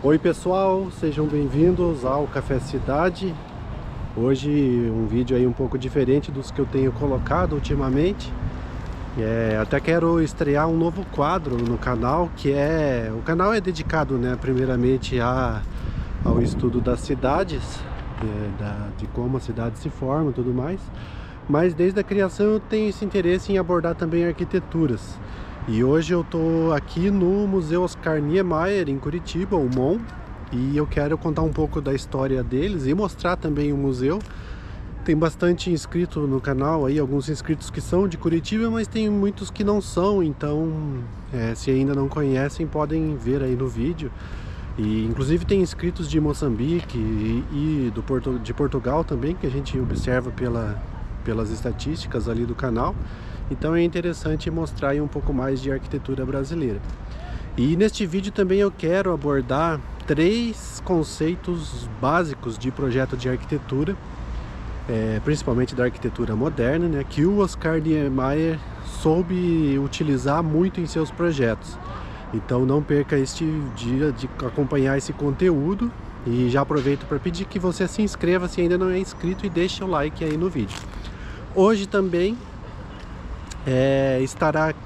Oi pessoal, sejam bem-vindos ao Café Cidade. Hoje um vídeo aí um pouco diferente dos que eu tenho colocado ultimamente. Até quero estrear um novo quadro no canal, o canal é dedicado, né, primeiramente ao estudo das cidades, de como a cidade se forma e tudo mais. Mas desde a criação eu tenho esse interesse em abordar também arquiteturas. E hoje eu estou aqui no Museu Oscar Niemeyer, em Curitiba, o MON, e eu quero contar um pouco da história deles e mostrar também o museu. Tem bastante inscrito no canal, aí, alguns inscritos que são de Curitiba, mas tem muitos que não são, então se ainda não conhecem, podem ver aí no vídeo. E inclusive tem inscritos de Moçambique e de Portugal também, que a gente observa pelas estatísticas ali do canal. Então é interessante mostrar aí um pouco mais de arquitetura brasileira. E neste vídeo também eu quero abordar 3 conceitos básicos de projeto de arquitetura, principalmente da arquitetura moderna, né, que o Oscar Niemeyer soube utilizar muito em seus projetos. Então não perca este dia de acompanhar esse conteúdo, e já aproveito para pedir que você se inscreva se ainda não é inscrito e deixe o like aí no vídeo. Hoje também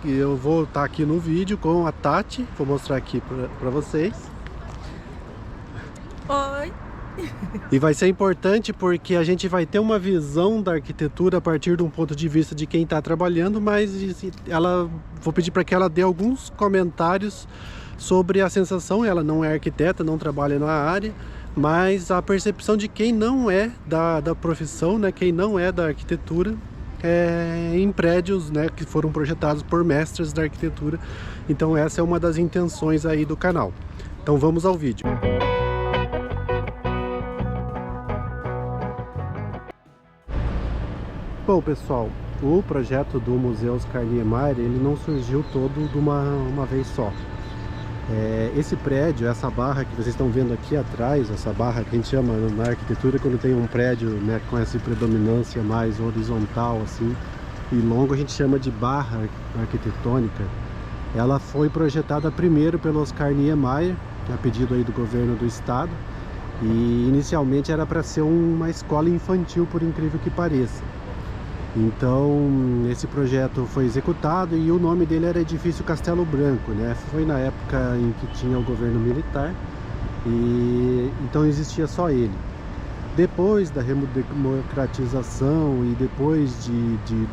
eu vou estar aqui no vídeo com a Tati, vou mostrar aqui para vocês. Oi! E vai ser importante porque a gente vai ter uma visão da arquitetura a partir de um ponto de vista de quem está trabalhando, mas vou pedir para que ela dê alguns comentários sobre a sensação. Ela não é arquiteta, não trabalha na área, mas a percepção de quem não é da profissão, né, quem não é da arquitetura, em prédios, né, que foram projetados por mestres da arquitetura. Então essa é uma das intenções aí do canal. Então vamos ao vídeo. Bom pessoal, o projeto do Museu Oscar Niemeyer, ele não surgiu todo de uma vez só. Esse prédio, essa barra que vocês estão vendo aqui atrás, essa barra que a gente chama na arquitetura quando tem um prédio, né, com essa predominância mais horizontal assim e longo, a gente chama de barra arquitetônica. Ela foi projetada primeiro pelo Oscar Niemeyer, a pedido aí do governo do estado, e inicialmente era para ser uma escola infantil, por incrível que pareça. Então esse projeto foi executado e o nome dele era Edifício Castelo Branco, né? Foi na época em que tinha o governo militar, e então existia só ele. Depois da redemocratização e depois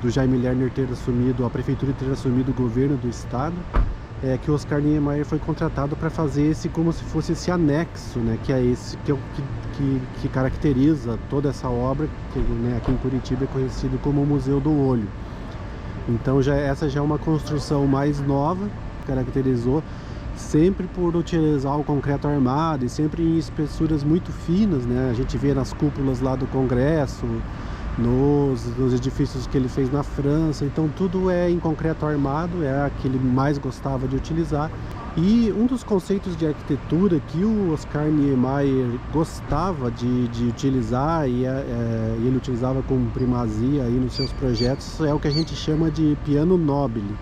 do Jaime Lerner ter assumido, a prefeitura ter assumido o governo do estado, que o Oscar Niemeyer foi contratado para fazer esse, como se fosse esse anexo, né, que é esse que caracteriza toda essa obra, que, né, aqui em Curitiba é conhecido como o Museu do Olho. Então essa já é uma construção mais nova, caracterizou sempre por utilizar o concreto armado e sempre em espessuras muito finas, né? A gente vê nas cúpulas lá do Congresso, nos edifícios que ele fez na França. Então tudo é em concreto armado, é a que ele mais gostava de utilizar. E um dos conceitos de arquitetura que o Oscar Niemeyer gostava de utilizar, e ele utilizava com primazia aí nos seus projetos, é o que a gente chama de piano nobile.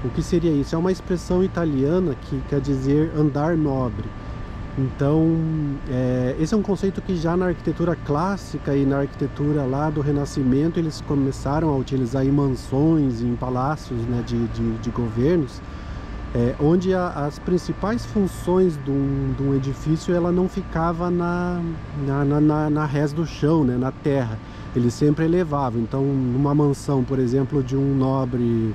O que seria isso? É uma expressão italiana que quer dizer andar nobre. Então, esse é um conceito que já na arquitetura clássica e na arquitetura lá do Renascimento eles começaram a utilizar em mansões, em palácios, né, de governos, onde as principais funções de um edifício ela não ficava na res do chão, né, na terra. Ele sempre elevava. Então, numa mansão, por exemplo, de um nobre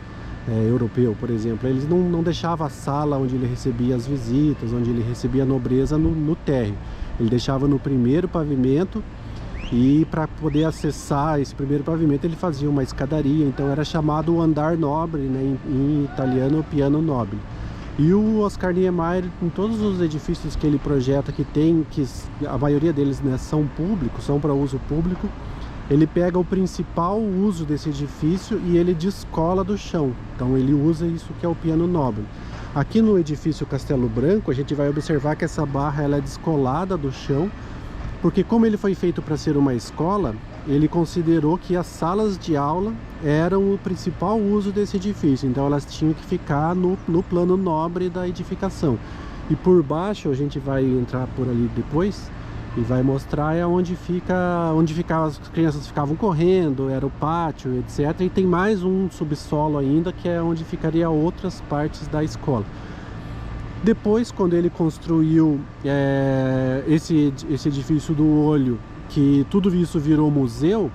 europeu, por exemplo, eles não deixavam a sala onde ele recebia as visitas, onde ele recebia a nobreza no térreo. Ele deixava no primeiro pavimento, e para poder acessar esse primeiro pavimento ele fazia uma escadaria. Então era chamado o andar nobre, né, em italiano, o piano nobile. E o Oscar Niemeyer, em todos os edifícios que ele projeta, que a maioria deles, né, são públicos, são para uso público, ele pega o principal uso desse edifício e ele descola do chão. Então ele usa isso que é o piano nobile. Aqui no edifício Castelo Branco a gente vai observar que essa barra ela é descolada do chão, porque como ele foi feito para ser uma escola, ele considerou que as salas de aula eram o principal uso desse edifício. Então elas tinham que ficar no plano nobre da edificação. E por baixo a gente vai entrar por ali depois e vai mostrar onde ficava, as crianças ficavam correndo, era o pátio, etc. E tem mais um subsolo ainda, que é onde ficaria outras partes da escola. Depois, quando ele construiu esse edifício do Olho, que tudo isso virou museu,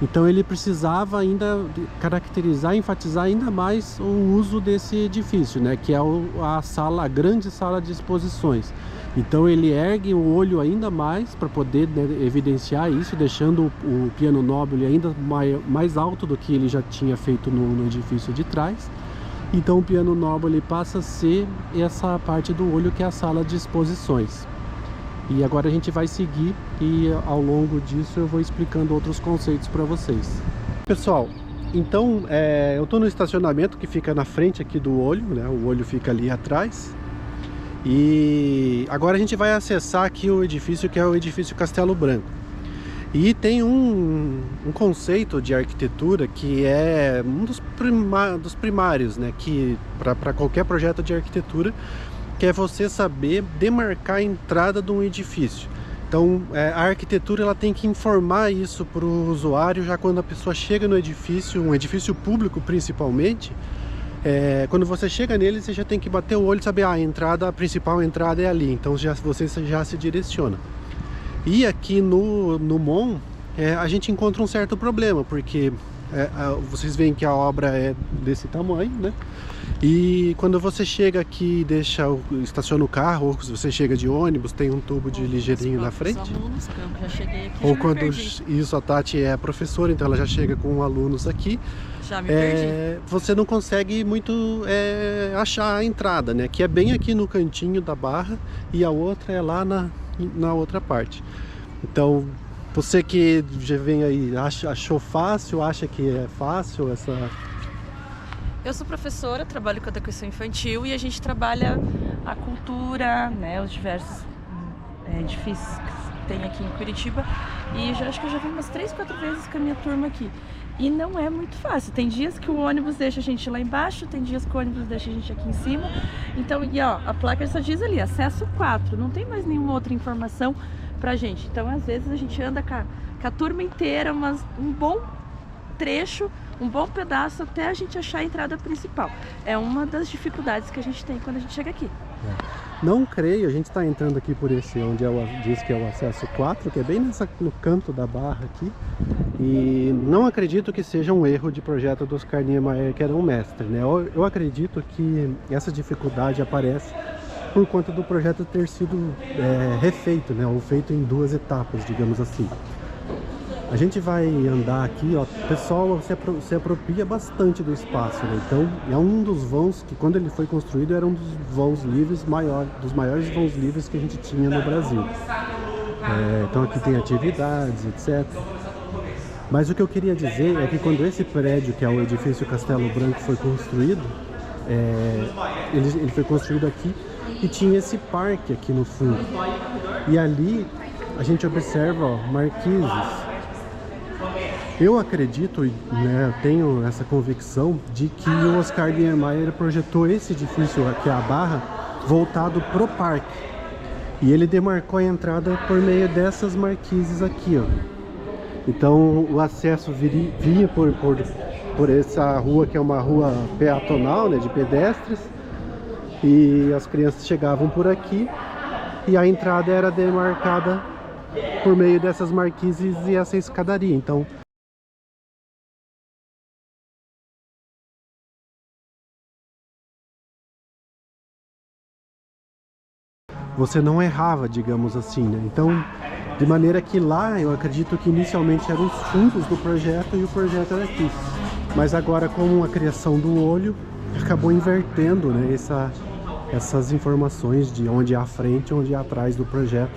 então ele precisava ainda caracterizar, enfatizar ainda mais o uso desse edifício, né, que é a grande sala de exposições. Então ele ergue o olho ainda mais para poder, né, evidenciar isso, deixando o piano Nobile ainda mais alto do que ele já tinha feito no edifício de trás. Então o piano Nobile passa a ser essa parte do olho, que é a sala de exposições. E agora a gente vai seguir e ao longo disso eu vou explicando outros conceitos para vocês. Pessoal, então eu estou no estacionamento que fica na frente aqui do olho, né? O olho fica ali atrás. E agora a gente vai acessar aqui o edifício, que é o edifício Castelo Branco. E tem um conceito de arquitetura que é um dos primários, né, que para qualquer projeto de arquitetura, que é você saber demarcar a entrada de um edifício. Então a arquitetura ela tem que informar isso para o usuário já quando a pessoa chega no edifício, um edifício público principalmente. Quando você chega nele, você já tem que bater o olho e saber a principal entrada é ali, então você já se direciona. E aqui no MON a gente encontra um certo problema, porque vocês veem que a obra é desse tamanho, né? E quando você chega aqui e estaciona o carro, ou se você chega de ônibus, tem um tubo de ligeirinho na frente. Alunos, já cheguei aqui, ou quando isso, a Tati é professora, então ela já chega com alunos aqui. Já me perdi. Você não consegue muito achar a entrada, né? Que é bem aqui no cantinho da barra, e a outra é lá na outra parte. Então, você que já vem aí, achou fácil, acha que é fácil essa... Eu sou professora, trabalho com educação infantil e a gente trabalha a cultura, né, os diversos edifícios que tem aqui em Curitiba. E acho que eu já vim umas 3, 4 vezes com a minha turma aqui. E não é muito fácil. Tem dias que o ônibus deixa a gente lá embaixo, tem dias que o ônibus deixa a gente aqui em cima. Então, a placa só diz ali, acesso 4, não tem mais nenhuma outra informação pra gente. Então, às vezes a gente anda com a turma inteira, mas um bom trecho, um bom pedaço até a gente achar a entrada principal. É uma das dificuldades que a gente tem quando a gente chega aqui. Não creio, a gente está entrando aqui por esse, onde diz que é o acesso 4, que é bem no canto da barra aqui. E não acredito que seja um erro de projeto do Oscar Niemeyer, que era um mestre, né? Eu acredito que essa dificuldade aparece por conta do projeto ter sido refeito, né? Ou feito em 2 etapas, digamos assim. A gente vai andar aqui, ó, o pessoal se apropria bastante do espaço, né? Então é um dos vãos que, quando ele foi construído, era um dos vãos livres dos maiores vãos livres que a gente tinha no Brasil. Então aqui tem atividades, etc. Mas o que eu queria dizer é que quando esse prédio, que é o edifício Castelo Branco, foi construído, ele foi construído aqui e tinha esse parque aqui no fundo. E ali a gente observa, ó, marquises. Eu acredito, né, tenho essa convicção de que o Oscar Niemeyer projetou esse edifício aqui, a Barra, voltado pro parque. E ele demarcou a entrada por meio dessas marquises aqui, ó. Então o acesso vinha por essa rua, que é uma rua peatonal, né, de pedestres. E as crianças chegavam por aqui e a entrada era demarcada por meio dessas marquises e essa escadaria. Então você não errava, digamos assim, né? Então, de maneira que lá, eu acredito que inicialmente eram os fundos do projeto e o projeto era aqui. Mas agora, com a criação do olho, acabou invertendo, né, essas informações de onde é a frente e onde é atrás do projeto.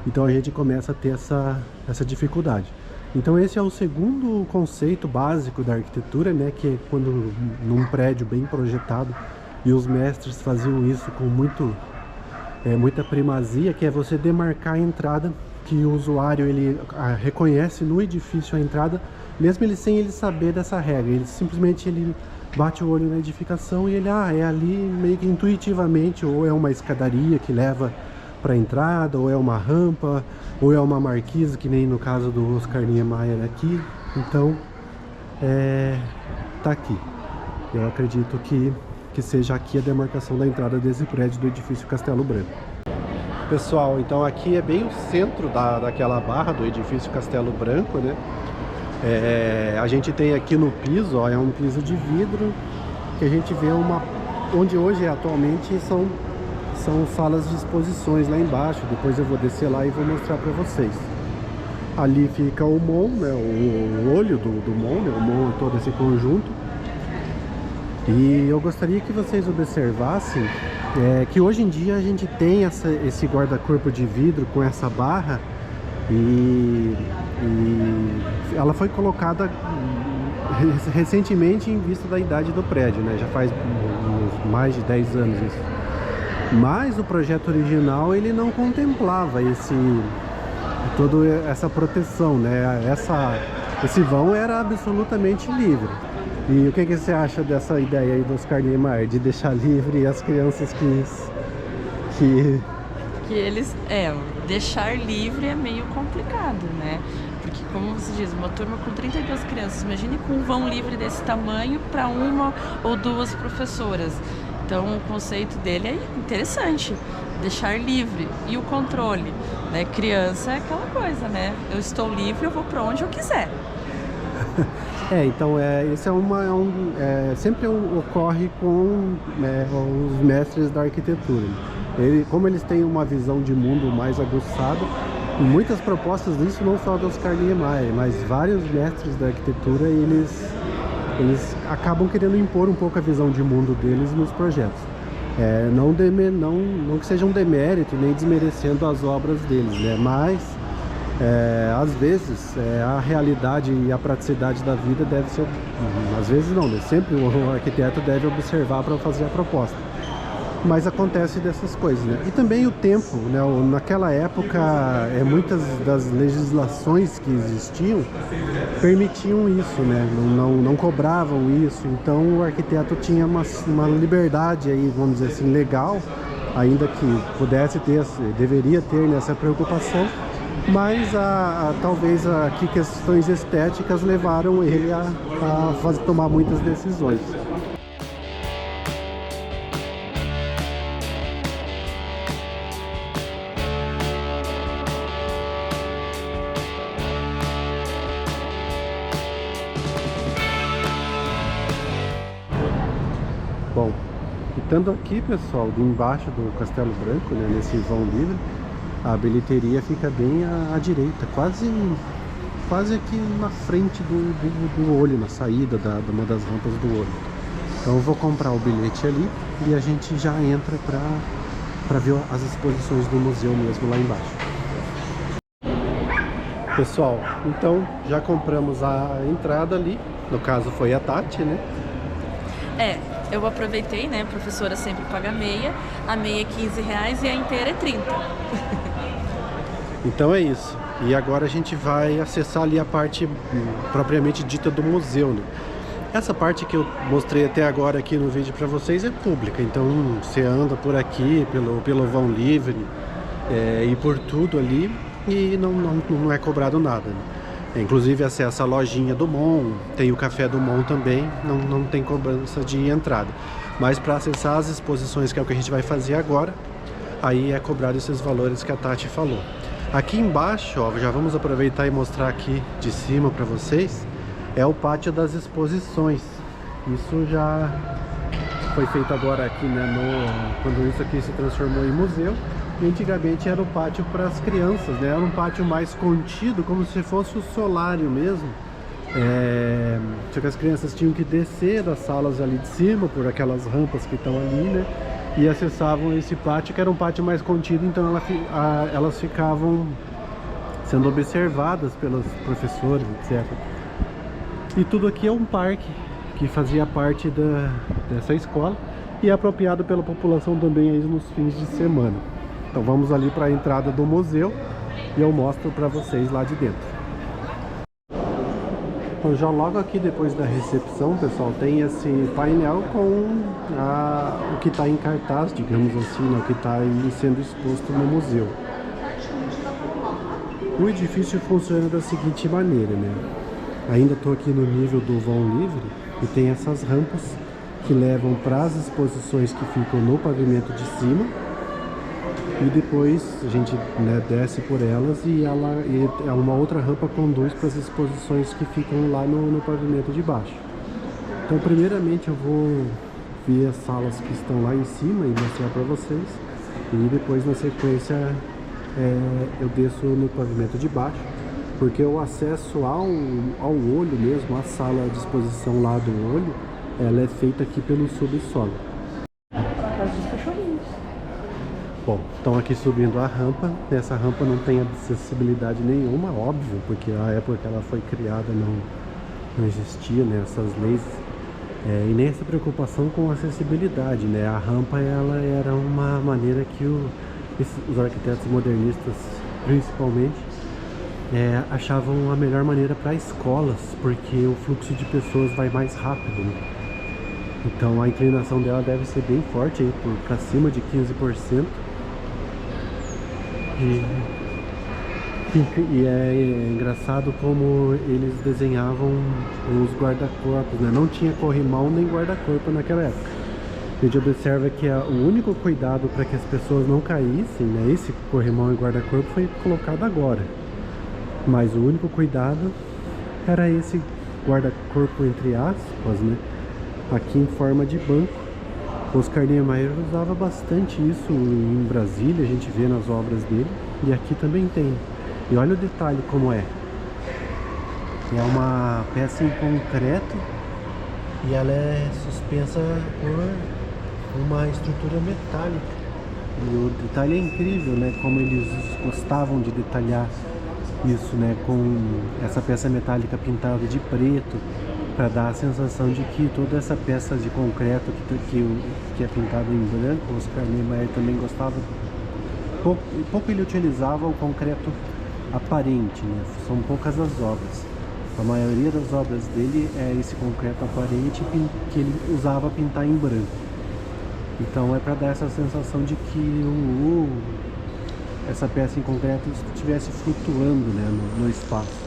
Então a gente começa a ter essa dificuldade. Então esse é o segundo conceito básico da arquitetura, né, que é quando num prédio bem projetado, e os mestres faziam isso com muita primazia, que é você demarcar a entrada, que o usuário ele reconhece no edifício a entrada, mesmo sem ele saber dessa regra. Ele simplesmente bate o olho na edificação e ele, é ali meio que intuitivamente, ou é uma escadaria que leva para a entrada, ou é uma rampa, ou é uma marquise, que nem no caso do Oscar Niemeyer aqui. Então, tá aqui. Eu acredito que seja aqui a demarcação da entrada desse prédio do edifício Castelo Branco. Pessoal, então aqui é bem o centro daquela barra do edifício Castelo Branco, né? A gente tem aqui no piso, ó, é um piso de vidro, que a gente vê onde hoje atualmente são salas de exposições lá embaixo. Depois eu vou descer lá e vou mostrar para vocês. Ali fica o MON, né, o olho do MON, né, o MON é todo esse conjunto. E eu gostaria que vocês observassem que hoje em dia a gente tem esse guarda-corpo de vidro com essa barra e ela foi colocada recentemente em vista da idade do prédio, né? Já faz mais de 10 anos isso. Mas o projeto original ele não contemplava toda essa proteção, né? Esse vão era absolutamente livre. E o que você acha dessa ideia aí do Oscar Niemeyer, de deixar livre as crianças que eles... deixar livre é meio complicado, né? Porque, como você diz, uma turma com 32 crianças, imagine com um vão livre desse tamanho para uma ou duas professoras. Então, o conceito dele é interessante, deixar livre. E o controle, né? Criança é aquela coisa, né? Eu estou livre, eu vou para onde eu quiser. Então, isso sempre ocorre com os mestres da arquitetura. Como eles têm uma visão de mundo mais aguçada, e muitas propostas disso, não só do Oscar Niemeyer, mas vários mestres da arquitetura, eles acabam querendo impor um pouco a visão de mundo deles nos projetos. Não que seja um demérito, nem desmerecendo as obras deles, né? Mas às vezes a realidade e a praticidade da vida deve ser, às vezes não, né? Sempre o arquiteto deve observar para fazer a proposta. Mas acontece dessas coisas, né? E também o tempo, né? Naquela época, muitas das legislações que existiam permitiam isso, né? Não cobravam isso. Então o arquiteto tinha uma liberdade aí, vamos dizer assim, legal, ainda que pudesse ter, deveria ter nessa preocupação. Mas talvez aqui questões estéticas levaram ele a tomar muitas decisões. Bom, estando aqui, pessoal, embaixo do Castelo Branco, né, nesse vão livre, a bilheteria fica bem à direita, quase aqui na frente do olho, na saída de uma das rampas do olho. Então eu vou comprar o bilhete ali e a gente já entra para ver as exposições do museu mesmo lá embaixo. Pessoal, então já compramos a entrada ali, no caso foi a Tati, né? Eu aproveitei, né? A professora sempre paga meia, a meia é R$15 e a inteira é 30. Então é isso. E agora a gente vai acessar ali a parte propriamente dita do museu, né? Essa parte que eu mostrei até agora aqui no vídeo para vocês é pública, então você anda por aqui, pelo vão livre e por tudo ali e não é cobrado nada, né? Inclusive acessa a lojinha do MON, tem o café do MON também, não tem cobrança de entrada. Mas para acessar as exposições, que é o que a gente vai fazer agora, aí é cobrado esses valores que a Tati falou. Aqui embaixo, ó, já vamos aproveitar e mostrar aqui de cima para vocês, é o pátio das exposições. Isso já foi feito agora aqui, né, quando isso aqui se transformou em museu. E antigamente era o pátio para as crianças, né? Era um pátio mais contido, como se fosse o solário mesmo. Só que as crianças tinham que descer das salas ali de cima, por aquelas rampas que estão ali, né? E acessavam esse pátio, que era um pátio mais contido, então elas ficavam sendo observadas pelos professores, etc. E tudo aqui é um parque que fazia parte dessa escola e é apropriado pela população também aí nos fins de semana. Então vamos ali para a entrada do museu e eu mostro para vocês lá de dentro. Então, já logo aqui depois da recepção, pessoal, tem esse painel com o que está em cartaz, digamos assim, né, o que está sendo exposto no museu. O edifício funciona da seguinte maneira, né? Ainda estou aqui no nível do vão livre e tem essas rampas que levam para as exposições que ficam no pavimento de cima. E depois a gente, né, desce por elas e é uma outra rampa conduz para as exposições que ficam lá no pavimento de baixo. Então, primeiramente eu vou ver as salas que estão lá em cima e mostrar para vocês. E depois, na sequência, eu desço no pavimento de baixo, porque o acesso ao olho mesmo, a sala de exposição lá do olho, ela é feita aqui pelo subsolo. Bom, estão aqui subindo a rampa. Essa rampa não tem acessibilidade nenhuma, óbvio, porque a época que ela foi criada não existia, né, essas leis e nem essa preocupação com acessibilidade, né? A rampa ela era uma maneira que os arquitetos modernistas, principalmente, achavam a melhor maneira para escolas, porque o fluxo de pessoas vai mais rápido, né? Então a inclinação dela deve ser bem forte, aí para cima de 15%. E é engraçado como eles desenhavam os guarda-corpos, né? Não tinha corrimão nem guarda-corpo naquela época. A gente observa que o único cuidado para que as pessoas não caíssem, né? Esse corrimão e guarda-corpo foi colocado agora. Mas o único cuidado era esse guarda-corpo, entre aspas, né? Aqui em forma de banco. Oscar Niemeyer usava bastante isso em Brasília, a gente vê nas obras dele, e aqui também tem. E olha o detalhe como é. É uma peça em concreto e ela é suspensa por uma estrutura metálica. E o detalhe é incrível, né? Como eles gostavam de detalhar isso, né? Com essa peça metálica pintada de preto, para dar a sensação de que toda essa peça de concreto que é pintada em branco, o Oscar Niemeyer também gostava. Pouco ele utilizava o concreto aparente, né? São poucas as obras. A maioria das obras dele é esse concreto aparente que ele usava pintar em branco. Então é para dar essa sensação de que essa peça em concreto estivesse flutuando, né, no espaço.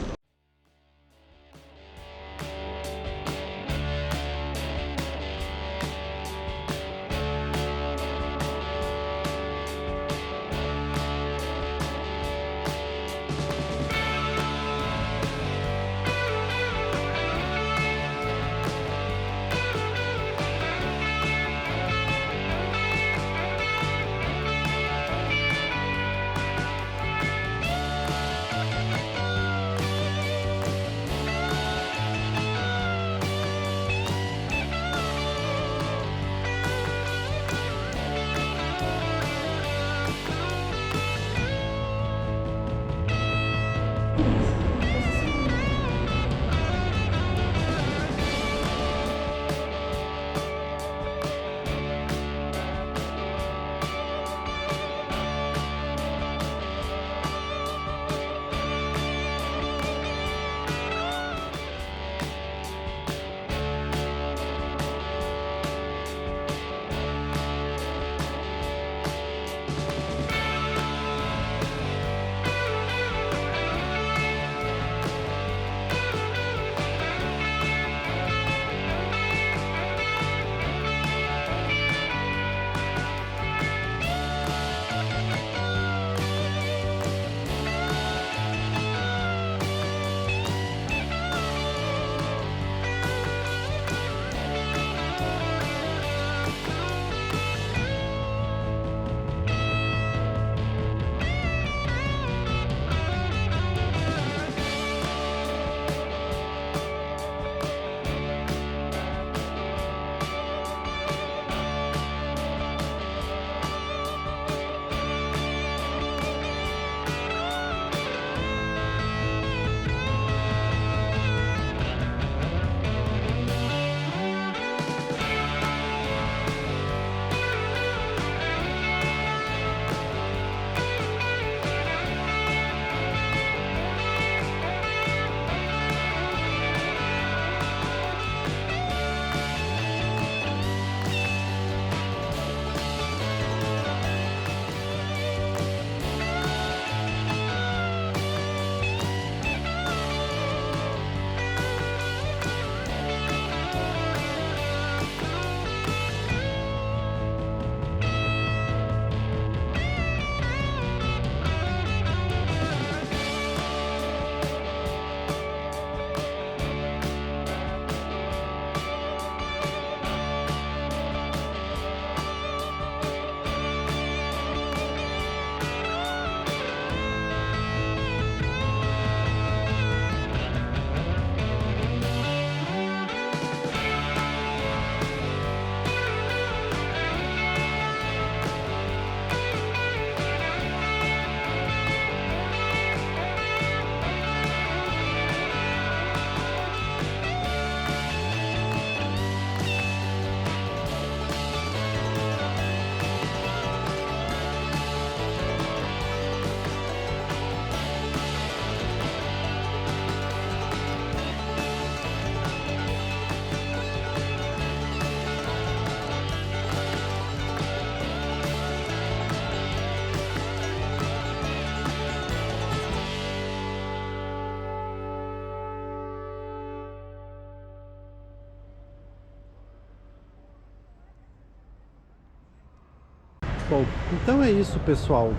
Bom, então é isso, pessoal.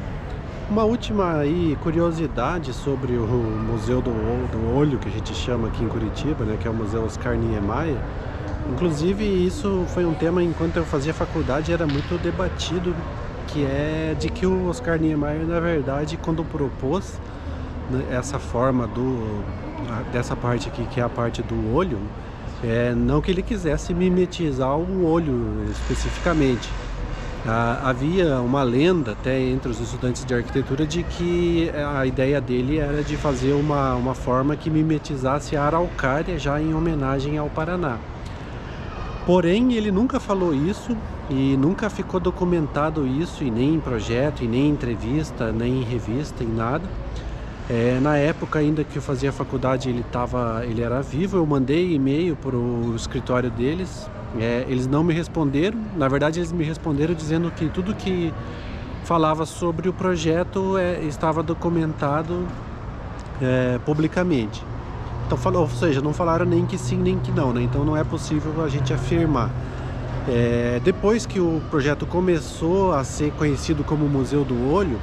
Uma última aí curiosidade sobre o Museu do Olho, que a gente chama aqui em Curitiba, né, que é o Museu Oscar Niemeyer. Inclusive, isso foi um tema, enquanto eu fazia faculdade, era muito debatido, que é de que o Oscar Niemeyer, na verdade, quando propôs, né, essa forma dessa parte aqui, que é a parte do olho, não que ele quisesse mimetizar o olho especificamente. Havia uma lenda até entre os estudantes de arquitetura de que a ideia dele era de fazer uma forma que mimetizasse a araucária, já em homenagem ao Paraná. Porém, ele nunca falou isso e nunca ficou documentado isso, e nem em projeto, e nem em entrevista, nem em revista, em nada. Na época ainda que eu fazia faculdade, ele era vivo. Eu mandei e-mail para o escritório deles. Eles não me responderam. Na verdade, eles me responderam dizendo que tudo que falava sobre o projeto estava documentado publicamente. Então, ou seja, não falaram nem que sim nem que não, né? Então não é possível a gente afirmar. Depois que o projeto começou a ser conhecido como Museu do Olho,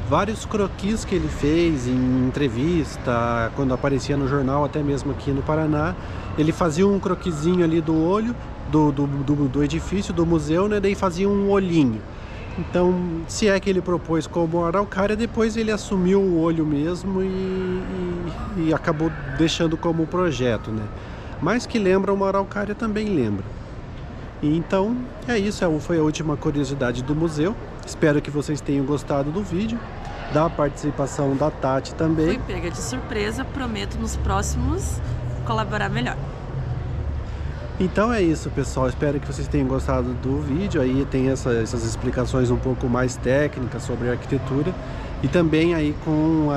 vários croquis que ele fez em entrevista, quando aparecia no jornal, até mesmo aqui no Paraná, ele fazia um croquisinho ali do olho, do edifício, do museu, né? Daí fazia um olhinho. Então, se é que ele propôs como araucária, depois ele assumiu o olho mesmo e acabou deixando como projeto, né? Mas que lembra uma araucária, também lembra. E então, é isso, foi a última curiosidade do museu. Espero que vocês tenham gostado do vídeo, da participação da Tati também. Fui pega de surpresa, prometo nos próximos colaborar melhor. Então é isso, pessoal, espero que vocês tenham gostado do vídeo. Aí tem essas explicações um pouco mais técnicas sobre a arquitetura, e também aí com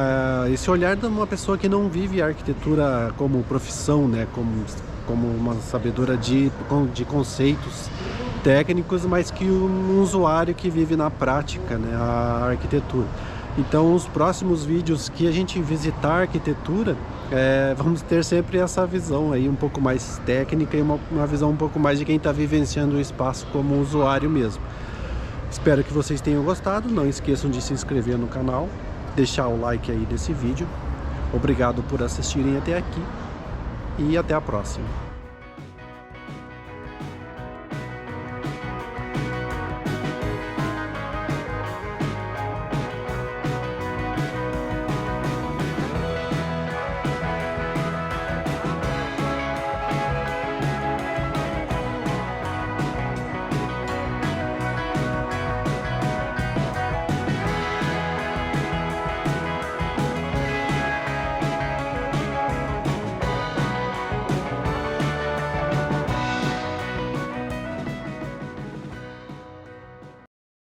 esse olhar de uma pessoa que não vive a arquitetura como profissão, né, como uma sabedora de conceitos técnicos, mas que um usuário que vive na prática, né, a arquitetura. Então, os próximos vídeos que a gente visitar a arquitetura, vamos ter sempre essa visão aí um pouco mais técnica e uma visão um pouco mais de quem está vivenciando o espaço como usuário mesmo. Espero que vocês tenham gostado. Não esqueçam de se inscrever no canal, deixar o like aí desse vídeo. Obrigado por assistirem até aqui e até a próxima.